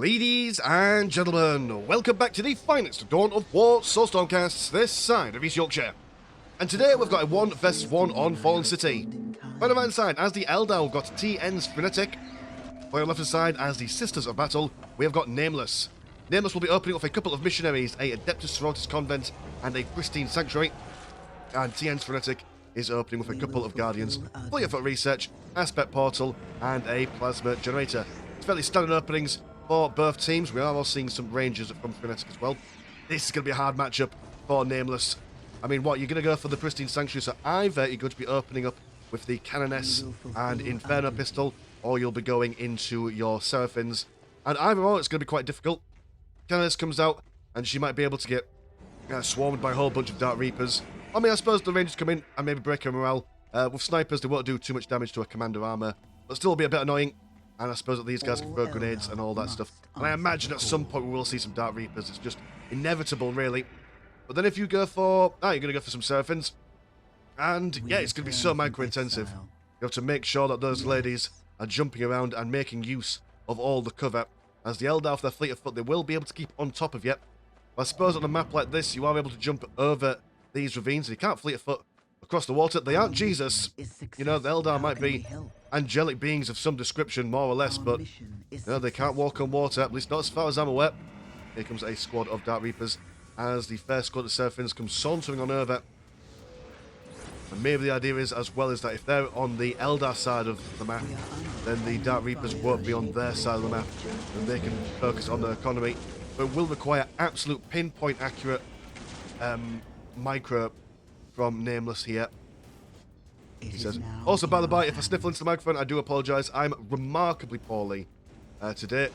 Ladies and gentlemen, welcome back to the finest Dawn of War Soulstorm casts this side of East Yorkshire. And today we've got a 1 vs 1 on Fallen City. On the right side, as the Eldar, we've got TN's Frenetic. On the left side, as the Sisters of Battle, we have got Nameless. Nameless will be opening with a couple of missionaries, a Adeptus Sororitas Convent and a Pristine Sanctuary. And TN's Frenetic is opening with a couple of Guardians, fully for research, Aspect Portal, and a Plasma Generator. It's fairly standard openings for both teams. We are all seeing some Rangers from Frenetic as well. This is going to be a hard matchup for Nameless. I mean, what, you're going to go for the Pristine Sanctuary, so either you're going to be opening up with the Canoness and Inferno Pistol, or you'll be going into your Seraphins. And either or, it's going to be quite difficult. Canoness comes out, and she might be able to get swarmed by a whole bunch of Dark Reapers. I mean, I suppose the Rangers come in and maybe break her morale. With Snipers, they won't do too much damage to a Commander armor, but still be a bit annoying. And I suppose that these guys can throw grenades and all that stuff. And I imagine at some point we will see some Dark Reapers. It's just inevitable, really. But then if you go for... you're going to go for some Seraphins. And, yeah, it's going to be so micro-intensive. You have to make sure that those ladies are jumping around and making use of all the cover. As the Eldar, with their fleet of foot, they will be able to keep on top of you. I suppose on a map like this, you are able to jump over these ravines. And you can't fleet of foot across the water. They aren't Jesus. You know, the Eldar might be angelic beings of some description, more or less, but you know, they can't walk on water, at least not as far as I'm aware. Here comes a squad of Dark Reapers as the first squad of Seraphins comes sauntering on over. And maybe the idea is, as well, is that if they're on the Eldar side of the map, then the Dark Reapers won't be on their side of the map, and they can focus on their economy. But it will require absolute pinpoint accurate micro from Nameless here. He says, also, by the by, if I sniffle into the microphone, I do apologise. I'm remarkably poorly today.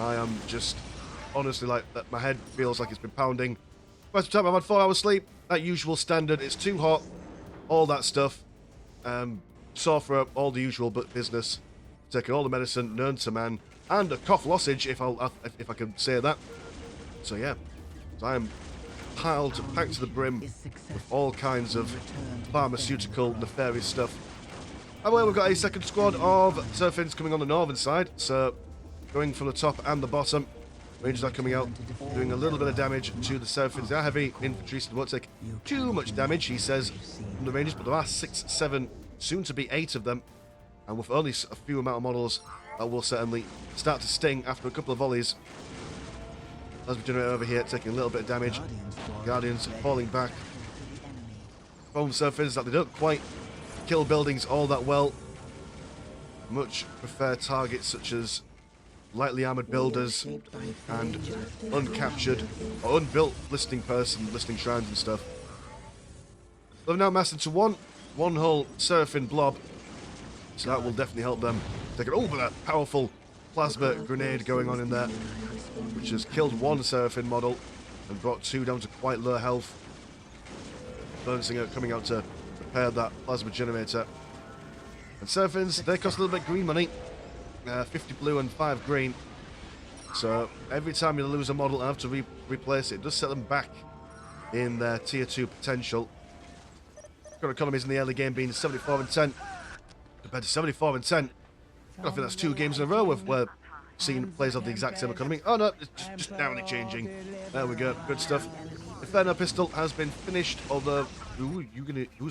I am just, honestly, like, my head feels like it's been pounding. By the time I've had 4 hours sleep, that usual standard, it's too hot, all that stuff. Sore throat, all the usual business. Taking all the medicine known to man, and a cough lozenge, if I can say that. So yeah, so I am packed to the brim with all kinds of pharmaceutical nefarious stuff. And well, we've got a second squad of Seraphins coming on the northern side, so going from the top and the bottom. Rangers are coming out, doing a little bit of damage to the Seraphins. They are heavy infantry, so they won't take too much damage, he says, from the Rangers, but there are 6, 7, soon to be 8 of them, and with only a few amount of models, that will certainly start to sting after a couple of volleys. Plasma Generator over here taking a little bit of damage. Guardians falling back from Seraphins, that they don't quite kill buildings all that well. Much prefer targets such as lightly armoured builders and uncaptured or unbuilt listing shrines and stuff. They've now massed into one whole Seraphim blob, so that will definitely help them take it over that powerful plasma grenade going on in there, which has killed 1 Seraphim model and brought 2 down to quite low health. Bouncing out, coming out to repair that plasma generator. And Seraphins, they cost a little bit green money, 50 blue and 5 green. So every time you lose a model and have to replace it, it does set them back in their tier 2 potential. Current economies in the early game being 74 and 10 compared to 74 and 10. I think that's 2 games in a row with where seeing players have the exact same economy. Oh no, it's just narrowly changing. There we go, good stuff. Inferno Pistol has been finished, although who's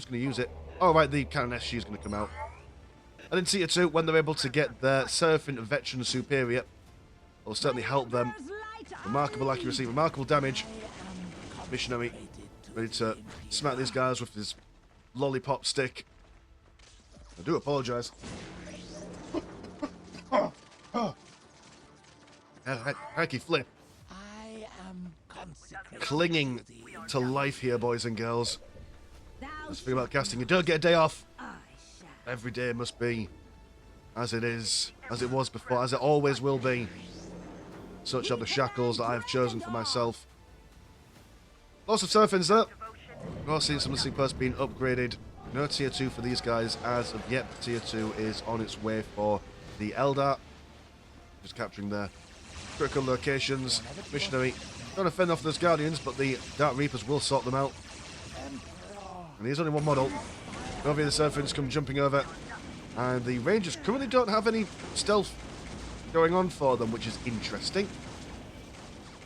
gonna use it? Oh right, the Canoness, she's gonna come out. And in tier 2, when they're able to get their Seraphim Veteran Superior, it'll certainly help them. Remarkable accuracy, remarkable damage. Missionary ready to smack these guys with his lollipop stick. I do apologise. Hecky flip. Clinging to life here, boys and girls. Let's think about casting. You don't get a day off. Every day must be as it is, as it was before, as it always will be. Such are the shackles that I have chosen for myself. Lots of Seraphins there. We're all seeing some listening posts being upgraded. No tier 2 for these guys as of yet. Tier 2 is on its way for the Eldar. Just capturing their critical locations. Missionary trying to fend off those Guardians, but the Dark Reapers will sort them out. And there's only 1 model. Over here, the Seraphins come jumping over. And the Rangers currently don't have any stealth going on for them, which is interesting.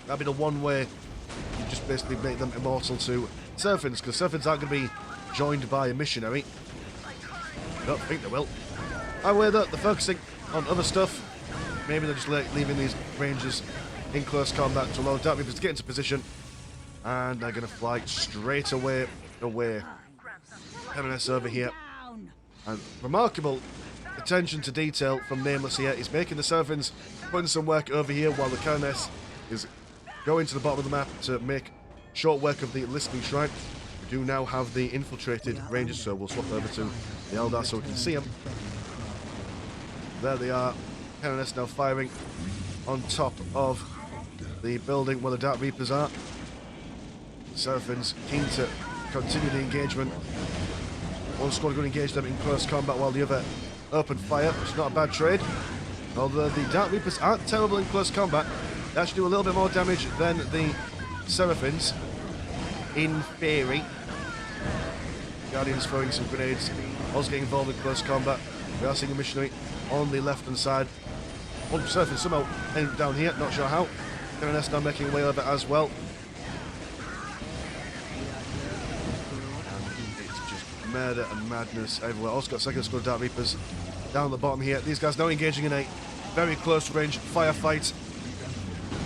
That'd be the one way you just basically make them immortal to Seraphians, because Seraphians aren't going to be joined by a missionary. I don't think they will. Either they're focusing on other stuff. Maybe they're just leaving these Rangers in close combat to allow Dark Reapers to get into position. And they're going to fly straight away. M&S over here. And remarkable attention to detail from Nameless here. He's making the Seraphians putting some work over here while the Canoness is going to the bottom of the map to make short work of the Listening Shrine. We do now have the infiltrated Rangers, so we'll swap over to the Eldar so we can see them. There they are. Canoness now firing on top of the building where the Dark Reapers are. Seraphians keen to continue the engagement. One squad going to engage them in close combat while the other open fire, which is not a bad trade. Although the Dark Reapers aren't terrible in close combat, they actually do a little bit more damage than the Seraphians, in theory. Guardians throwing some grenades, also getting involved in close combat. We are seeing a missionary on the left hand side. One Seraphian somehow ended down here, not sure how. Canoness now making a way over as well. Murder and madness everywhere. Also got second squad of Dark Reapers down the bottom here. These guys now engaging in a very close range firefight.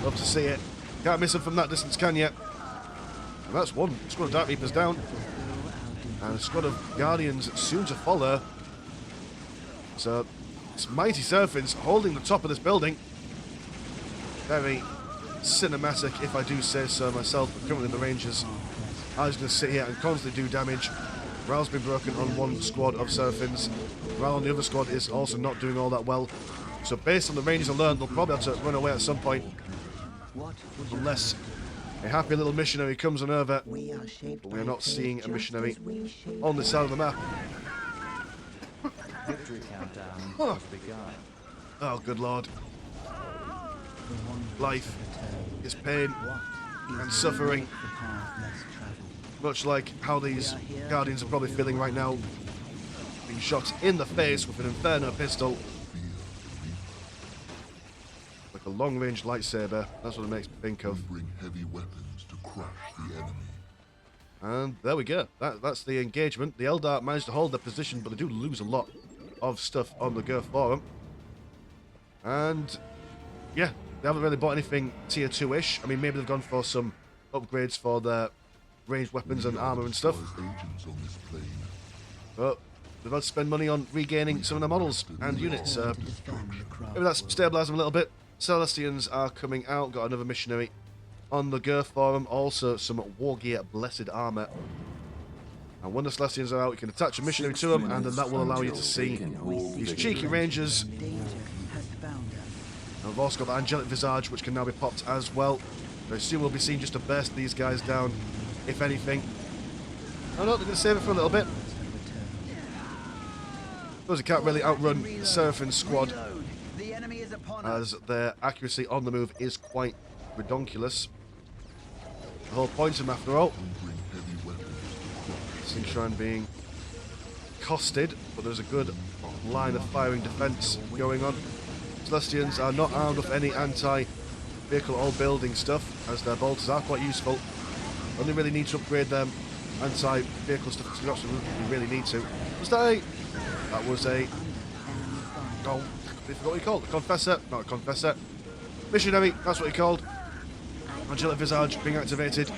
Love to see it. Can't miss them from that distance, can you? And that's one squad of Dark Reapers down. And a squad of Guardians soon to follow. So it's mighty Seraphians holding the top of this building. Very cinematic, if I do say so myself. But currently the Rangers are just going to sit here and constantly do damage. Morale's been broken on one squad of Seraphians. Morale on the other squad is also not doing all that well. So based on the Rangers alone, they'll probably have to run away at some point. Unless a happy little missionary comes on over. But we are not seeing a missionary on this side of the map. Oh, good lord. Life is pain and suffering. Much like how these Guardians are probably feeling right now, being shot in the face with an Inferno pistol. Like a long-range lightsaber, that's what it makes me think of. Bring heavy weapons to crush the enemy. And there we go. That's the engagement. The Eldar managed to hold their position, but they do lose a lot of stuff on the go for them. And yeah, they haven't really bought anything tier 2-ish. I mean, maybe they've gone for some upgrades for their ranged weapons and armor and stuff. But they've had to spend money on regaining some of their models and units. Maybe that's stabilised them a little bit. Celestians are coming out. Got another missionary on the go for them. Also some war gear, blessed armor. And when the Celestians are out, you can attach a missionary to them, and then that will allow you to see these cheeky Rangers. And we've also got the Angelic Visage, which can now be popped as well. Very soon we'll be seeing just to burst these guys down, if anything. Oh no, they're going to save it for a little bit. Because you can't really outrun the Seraphim squad, as their accuracy on the move is quite redonkulous. The whole point of them, after all. Shrine being costed, but there's a good line of firing defense going on. Celestians are not armed with any anti-vehicle or building stuff, as their bolters are quite useful. Only really need to upgrade them anti-vehicle stuff, so we really need to. Was that a... That was a... Oh, I forgot what he called. A Confessor. Not a Confessor. Missionary, that's what he called. Angelic Visage being activated.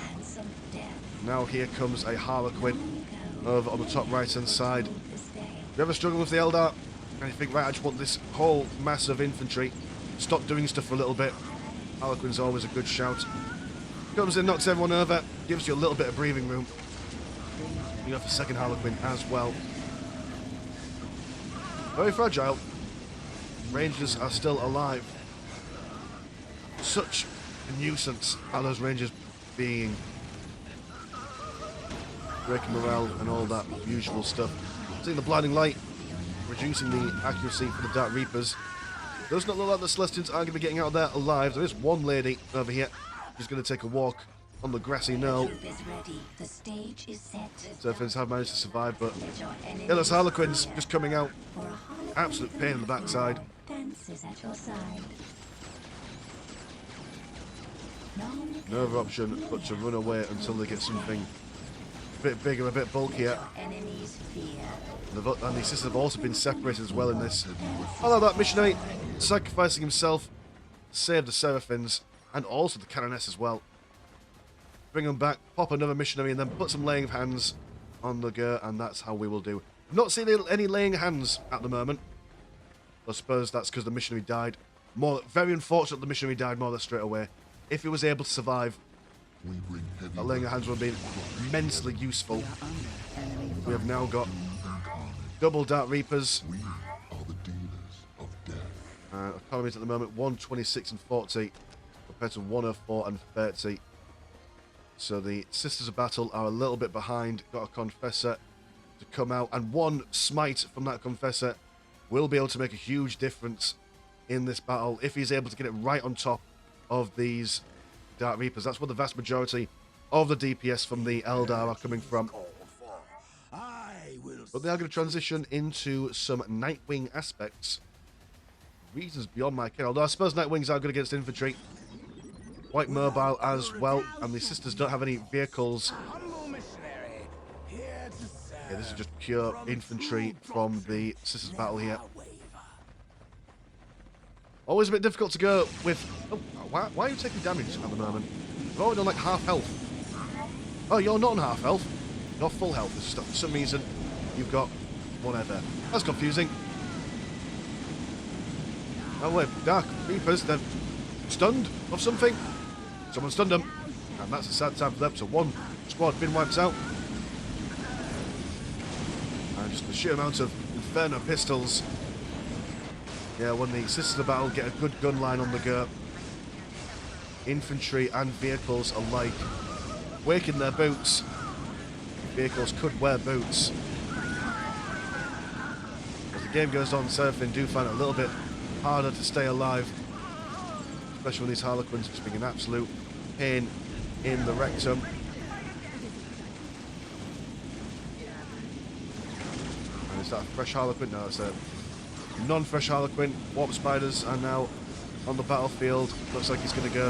Now here comes a Harlequin over on the top right hand side. If you ever struggle with the Eldar and you think, right, I just want this whole mass of infantry, stop doing stuff for a little bit, Harlequin's always a good shout. Comes in, knocks everyone over, gives you a little bit of breathing room. You have the second Harlequin as well. Very fragile. Rangers are still alive. Such a nuisance are those Rangers being. Breaking morale and all that usual stuff. Seeing the blinding light, reducing the accuracy for the Dark Reapers. Does not look like the Celestians are going to be getting out there alive. There is one lady over here who's going to take a walk on the grassy knoll. Seraphians have managed to survive, but those Harlequins just coming out. Absolute pain in the backside. Defense is at your side. No other option but to run away until they get something a bit bigger, a bit bulkier. Enemies fear. And the sisters have also been separated as well in this. Although that missionary sacrificing himself saved the Seraphins and also the Canoness as well. Bring them back, pop another missionary, and then put some laying of hands on the Gur, and that's how we will do. I've not seen any laying of hands at the moment. I suppose that's because the missionary died. Very unfortunate the missionary died more or less straight away. If he was able to survive, that laying of hands would have been immensely useful. We have now got double Dark Reapers. We are the dealers of death. Economies at the moment 126 and 40 compared to 104 and 30. So the Sisters of Battle are a little bit behind. Got a Confessor to come out, and one smite from that Confessor will be able to make a huge difference in this battle if he's able to get it right on top of these Dark Reapers. That's where the vast majority of the DPS from the Eldar are coming from. But they are going to transition into some Nightwing aspects. Reasons beyond my care. Although I suppose Nightwings are good against infantry. Quite mobile as well. And the Sisters don't have any vehicles. Yeah, this is just pure infantry from the Sisters battle here. Always a bit difficult to go with... Oh, why are you taking damage at the moment? You're already on like half health. Oh, you're not on half health. You're full health. It's just, for some reason, you've got whatever. That's confusing. Oh wait, Dark Reapers, they're stunned of something. Someone stunned them. And that's a sad time for them. So one squad been wiped out. And just the sheer amount of Inferno pistols. Yeah, when the Sisters of Battle get a good gun line on the go, infantry and vehicles alike waking their boots. Vehicles could wear boots. As the game goes on, Seraphim do find it a little bit harder to stay alive, especially when these Harlequins are just being an absolute pain in the rectum. And is that a fresh Harlequin? No, it's a non-fresh Harlequin. Warp Spiders are now on the battlefield. Looks like he's going to go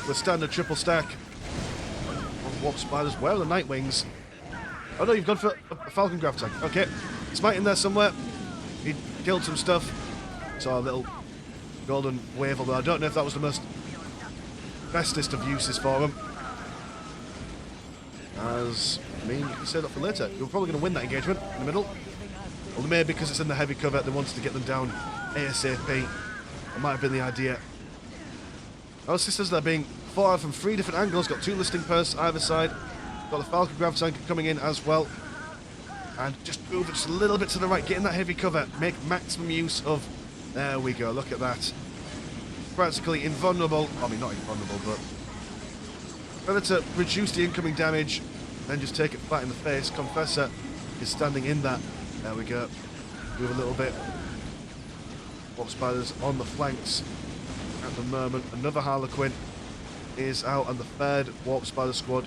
with standard triple stack of Warp Spiders. Where are the Nightwings? Oh no, you've gone for a Falcon Grav Tank. Okay, Smite in there somewhere. He killed some stuff. Saw a little golden wave, although I don't know if that was the most bestest of uses for him. As, I mean, you can say that for later. You're probably going to win that engagement in the middle. Well, maybe because it's in the heavy cover, they wanted to get them down ASAP. That might have been the idea. Those Sisters, they're being fought out from 3 different angles. Got 2 listing posts either side. Got the Falcon Grav Tank coming in as well. And just move it just a little bit to the right, get in that heavy cover, make maximum use of... There we go, look at that. Practically invulnerable. I mean, not invulnerable, but... Better to reduce the incoming damage, then just take it flat in the face. Confessor is standing in that. There we go. Move a little bit. Warp Spiders on the flanks at the moment. Another Harlequin is out, and the 3rd Warp Spider squad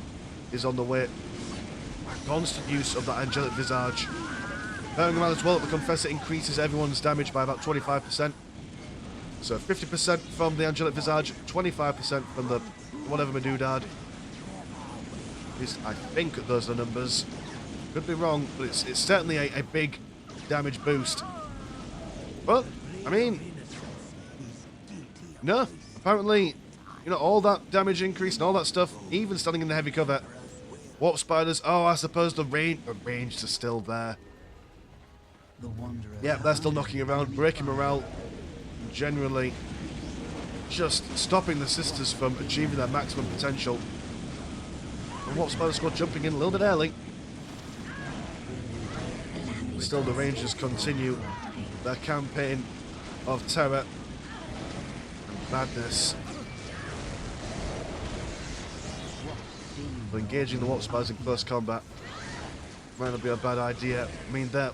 is on the way. Constant use of that Angelic Visage. Bearing in mind as well that the Confessor increases everyone's damage by about 25%. So 50% from the Angelic Visage, 25% from the whatever Medoodad. At least I think those are the numbers. Could be wrong, but it's certainly a big damage boost. But, I mean, no, apparently, you know, all that damage increase and all that stuff, even standing in the heavy cover. Warp Spiders, oh, I suppose the range is still there. Yeah, they're still knocking around, breaking morale, generally just stopping the Sisters from achieving their maximum potential. And Warp Spider squad jumping in a little bit early. Still, the Rangers continue their campaign of terror and madness. But engaging the Warp Spiders in close combat might not be a bad idea. I mean, their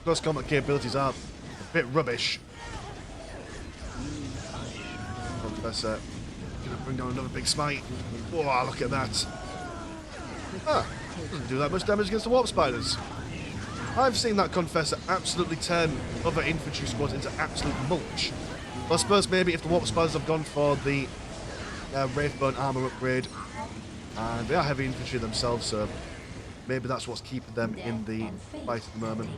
close combat capabilities are a bit rubbish. Confessor gonna bring down another big smite. Whoa, look at that. Ah, doesn't do that much damage against the Warp Spiders. I've seen that Confessor absolutely turn other infantry squads into absolute mulch. But I suppose maybe if the Warp Spiders have gone for the Wraithbone armor upgrade, and they are heavy infantry themselves, so maybe that's what's keeping them in the fight at the moment.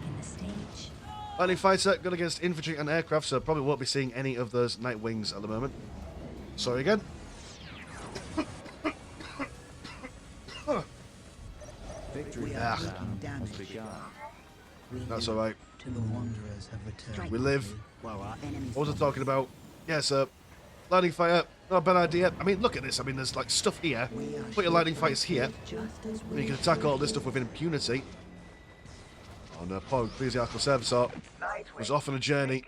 Lightning Fighter going against infantry and aircraft, so probably won't be seeing any of those Night Wings at the moment. Sorry again. That's alright. We live. What was I talking about? Yeah, so lightning fighter, not a bad idea. I mean, look at this. I mean, there's like stuff here. Put your lightning fighters here. And you can attack all this stuff with impunity. Oh no, poor Ecclesiastical Servitor was off on a journey.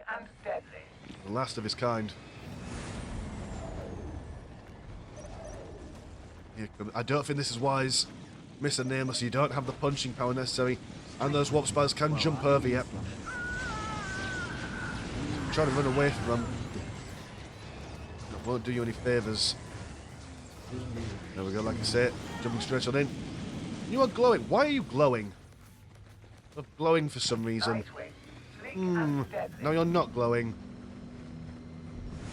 The last of his kind. I don't think this is wise. Mr. Nameless, you don't have the punching power necessary, and those Warp Spiders can jump over you. I'm trying to run away from them. That won't do you any favours. There we go, like I say, jumping straight on in. You are glowing. Why are you glowing? You're glowing for some reason. No, you're not glowing.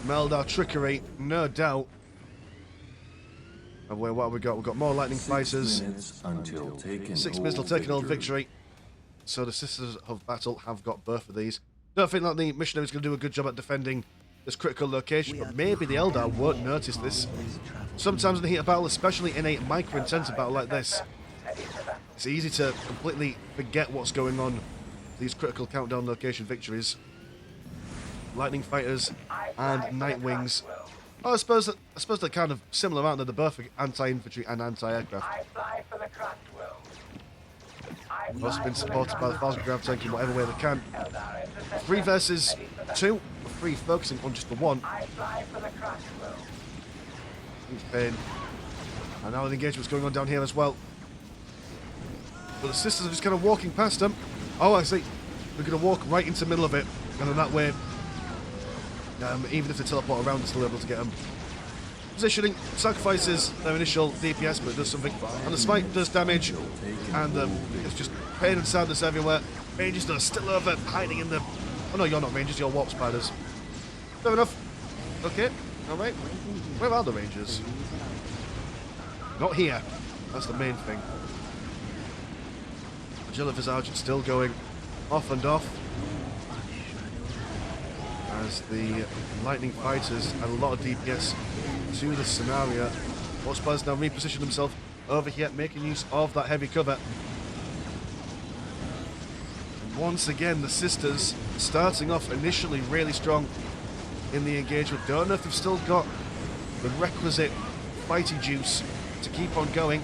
Eldar trickery, no doubt. And what have we got? We've got more lightning fighters. 6 minutes till taking old victory. So the Sisters of Battle have got both of these. Don't think that the missionary's going to do a good job at defending this critical location, but maybe the Eldar won't notice this. Sometimes in the heat of battle, especially in a micro-intensive battle like this, it's easy to completely forget what's going on. These critical countdown location victories. Lightning fighters and Night Wings. Oh, I suppose they're kind of similar, aren't they? They're both anti-infantry and anti-aircraft. Both have been supported by the Thousand Grav Tank in whatever way they can. 3 versus 2. 3 focusing on just the one. Huge pain. And now the engagement's going on down here as well. But the Sisters are just kind of walking past them. Oh, I see. We're going to walk right into the middle of it. And then that way, even if they teleport around, they're still able to get them. Positioning sacrifices their initial DPS, but it does something. And the smite does damage. And it's just pain and sadness everywhere. Rangers are still over, hiding in the... Oh no, you're not Rangers, you're Warp Spiders. Fair enough. Okay, alright. Where are the Rangers? Not here. That's the main thing. Agility Visage still going off and off. As the Lightning Fighters add a lot of DPS to the scenario. Warp Spiders now reposition themselves over here, making use of that heavy cover. And once again, the Sisters starting off initially really strong in the engagement. Don't know if they've still got the requisite fighty juice to keep on going.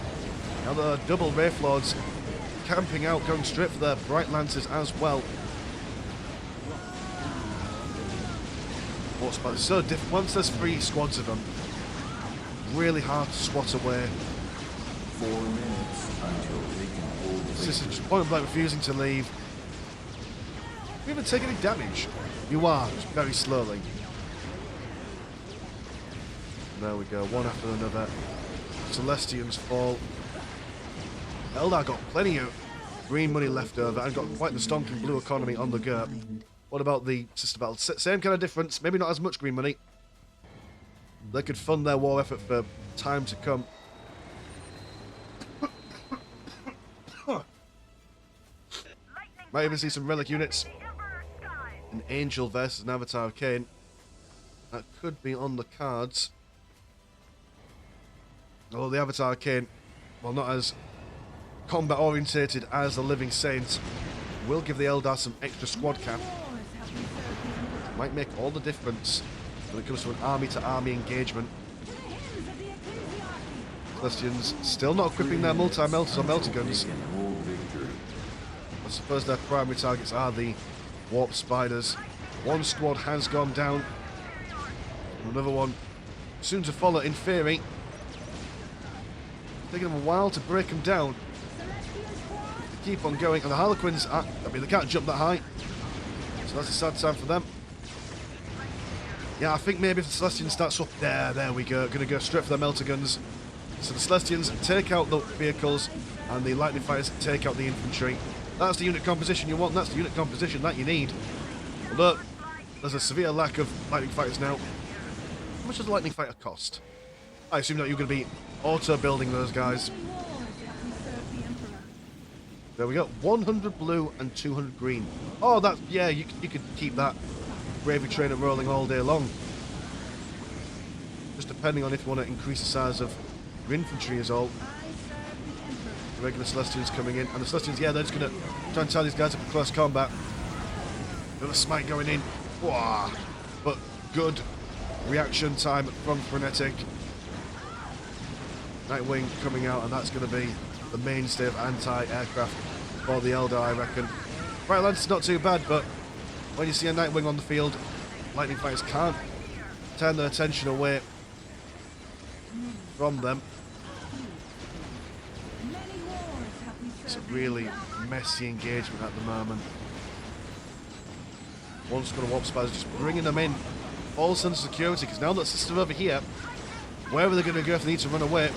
Now there are double Wraith Lords camping out, going straight for their Bright Lancers as well. Warp Spiders so different. Once there's 3 squads of them, really hard to swat away. 4 minutes until they can hold. Sisters just point blank refusing to leave. Do you even take any damage? You are, just very slowly. There we go, one after another. Celestians fall. Eldar got plenty of green money left over and got quite the stonking blue economy on the go. What about the Sister Battle? Same kind of difference, maybe not as much green money. They could fund their war effort for time to come. Might even see some relic units. An Angel versus an Avatar of Cain. That could be on the cards. Although the Avatar of Cain, well, not as combat orientated as the Living Saint, will give the Eldar some extra squad cap. Might make all the difference when it comes to an army-to-army engagement. Celestians still not equipping their multi-melters or melter guns. I suppose their primary targets are the Warp Spiders. One squad has gone down. Another one soon to follow in theory. It's taking them a while to break them down. They keep on going, and the Harlequins, they can't jump that high. So that's a sad time for them. Yeah, I think maybe if the Celestians starts up there we go. Gonna go straight for their melter guns. So the Celestians take out the vehicles, and the Lightning Fighters take out the infantry. That's the unit composition you want. That's the unit composition that you need. Although, there's a severe lack of lightning fighters now. How much does a lightning fighter cost? I assume that you're going to be auto-building those guys. There we go. 100 blue and 200 green. Oh, that's... Yeah, you could keep that gravy trainer rolling all day long. Just depending on if you want to increase the size of your infantry is all. The regular Celestians coming in. And the Celestians, yeah, they're just going to try and tie these guys up in close combat. Another smite going in. Wah! But good reaction time from Frenetic. Nightwing coming out, and that's going to be the mainstay of anti-aircraft for the Eldar, I reckon. Right, Lance, not too bad, but when you see a Nightwing on the field, lightning fighters can't turn their attention away from them. It's a really messy engagement at the moment. One squad of warp spiders just bringing them in. All sense of security, because now that system over here, wherever they're going to go if they need to run away,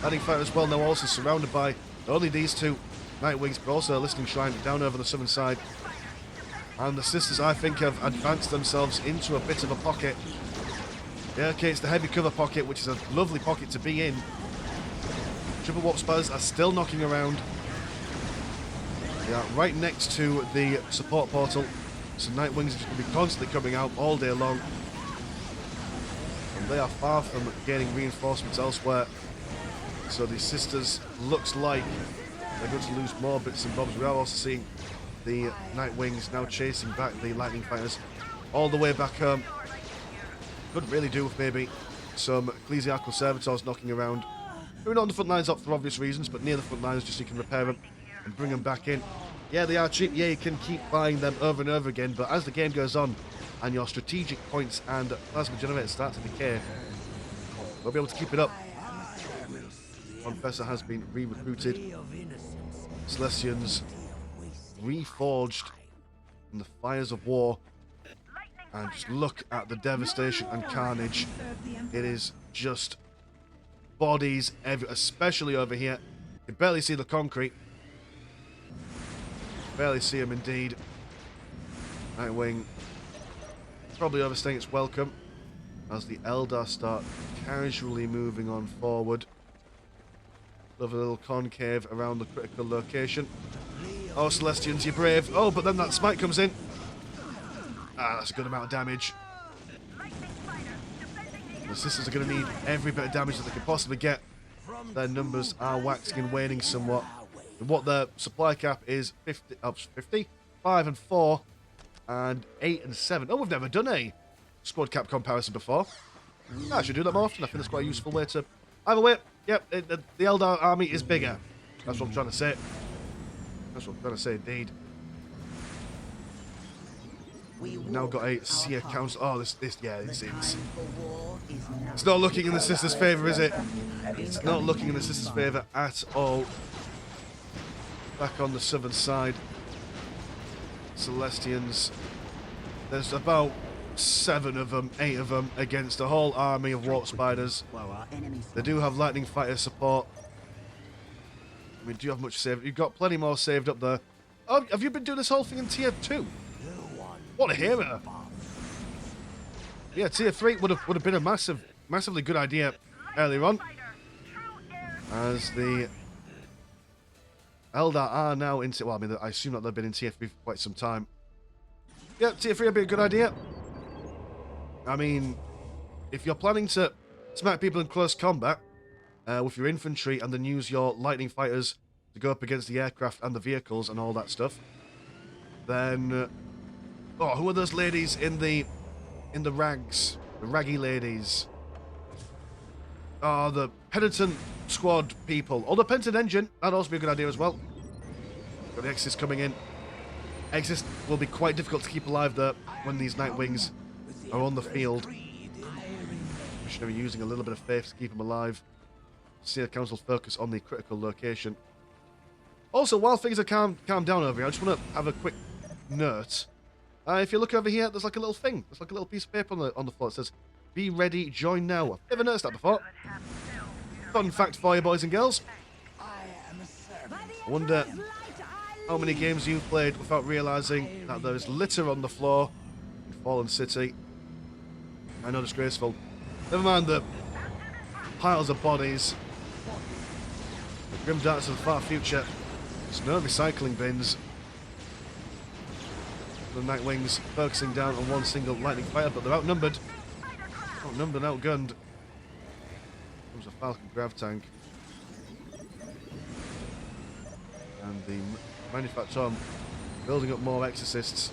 Lightning Fighter as well now also surrounded by not only these two Nightwings, but also a Listening Shrine down over the southern side. And the sisters, I think, have advanced themselves into a bit of a pocket. Yeah, okay, it's the heavy cover pocket, which is a lovely pocket to be in. Triple warp spiders are still knocking around. Yeah, right next to the support portal. So Nightwings are just going to be constantly coming out all day long. And they are far from gaining reinforcements elsewhere. So the sisters looks like they're going to lose more bits and bobs. We are also seeing the Nightwings now chasing back the Lightning Fighters all the way back home. Could really do with maybe some Ecclesiarchal Servitors knocking around. Maybe not on the front lines for obvious reasons, but near the front lines just so you can repair them and bring them back in. Yeah, they are cheap. Yeah, you can keep buying them over and over again, but as the game goes on and your strategic points and plasma generators start to decay, we'll be able to keep it up. Confessor has been re-recruited. Celestians reforged in the fires of war. And just look at the devastation and carnage. It is just bodies everywhere, especially over here. You barely see the concrete. Barely see them indeed. Nightwing probably overstaying its welcome as the Eldar start casually moving on forward. Love a little concave around the critical location. Oh, Celestians, you're brave. Oh, but then that smite comes in. Ah, that's a good amount of damage. The sisters are going to need every bit of damage that they can possibly get. Their numbers are waxing and waning somewhat. And what their supply cap is 50, 5 and 4, and 8 and 7. Oh, we've never done a squad cap comparison before. I should do that more often. I think that's quite a useful way to... Either way, yep, the Eldar army is bigger. That's what I'm trying to say. That's what I'm trying to say, indeed. We've now got a Seer Council. Oh, this, yeah, it's not looking in the sisters' favour, is it? It's not looking in the sisters' favour at all. Back on the southern side, Celestians. There's about 7 of them, 8 of them, against a whole army of warp spiders. They do have lightning fighter support. I mean, do you have much saved? You've got plenty more saved up there. Oh, have you been doing this whole thing in tier 2? What a hero! Yeah, tier 3 would have been a massively good idea earlier on, as the Eldar are now into. Well, I mean, I assume that they've been in tier 3 for quite some time. Yeah, tier 3 would be a good idea. I mean, if you're planning to smack people in close combat with your infantry and then use your lightning fighters to go up against the aircraft and the vehicles and all that stuff, then oh, who are those ladies in the rags? The raggy ladies. Oh, the penitent squad people. Or the penitent engine. That'd also be a good idea as well. Got the Exis coming in. Exis will be quite difficult to keep alive there when these Nightwings are on the field. Missionary using a little bit of faith to keep them alive. Seer Council focus on the critical location. Also, while things are calm down over here, I just want to have a quick note. If you look over here, there's like a little thing. There's like a little piece of paper on the floor. It says, "Be ready, join now." I've never noticed that before. Fun fact for you, boys and girls. I wonder how many games you've played without realising that there is litter on the floor in Fallen City. I know, disgraceful. Never mind the piles of bodies. The grim darkness of the far future. There's no recycling bins. The Nightwings focusing down on one single lightning fire, but they're outnumbered. Outnumbered and outgunned. Comes a Falcon grav tank. And the Manufacton building up more exorcists.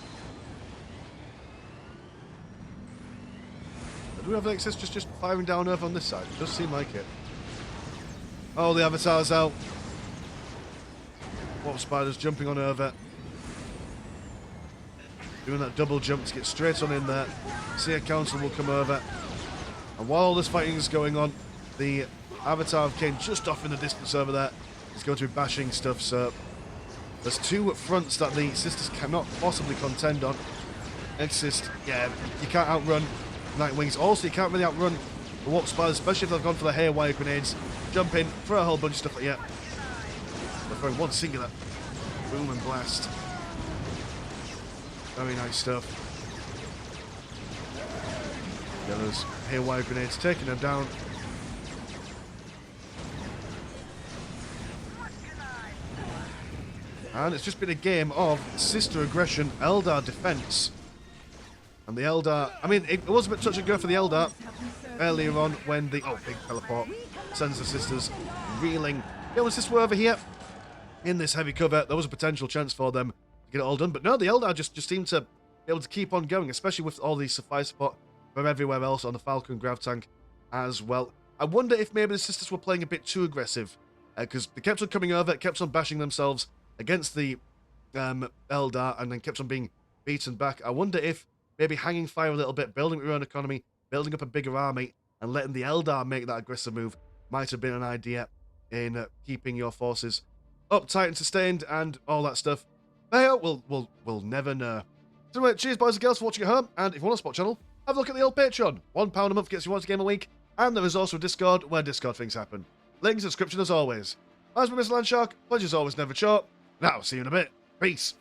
Do we have the exorcists just firing down over on this side? It does seem like it. Oh, the Avatar's out. Warp Spider's jumping on over. Doing that double jump to get straight on in there. Seer Council will come over. And while all this fighting is going on, the Avatar of Cain just off in the distance over there is going to be bashing stuff, so there's two fronts that the sisters cannot possibly contend on. Exorcist, yeah, you can't outrun Nightwings. Also, you can't really outrun the Warp Spiders, especially if they've gone for the haywire grenades. Jump in, throw a whole bunch of stuff, yeah. They're throwing one singular boom and blast. Very nice stuff. Yeah, those haywire grenades taking them down. And it's just been a game of sister aggression, Eldar defense. And the Eldar, I mean, it was a bit touch and go for the Eldar earlier on when the, big teleport sends the sisters reeling. The other sisters were over here in this heavy cover. There was a potential chance for them to get it all done. But no, the Eldar just seemed to be able to keep on going, especially with all the supply support from everywhere else on the Falcon grav tank as well. I wonder if maybe the sisters were playing a bit too aggressive, because they kept on coming over, kept on bashing themselves against the Eldar, and then kept on being beaten back. I wonder if maybe hanging fire a little bit, building up your own economy, building up a bigger army, and letting the Eldar make that aggressive move might have been an idea in keeping your forces uptight and sustained and all that stuff. But hey, we'll never know. So anyway, cheers boys and girls for watching at home, and if you want to support the channel, have a look at the old Patreon. £1 a month gets you once a game a week, and there is also a Discord where Discord things happen. Link in the description as always. As for Mr. Landshark, pleasure's always never short. Now, see you in a bit. Peace.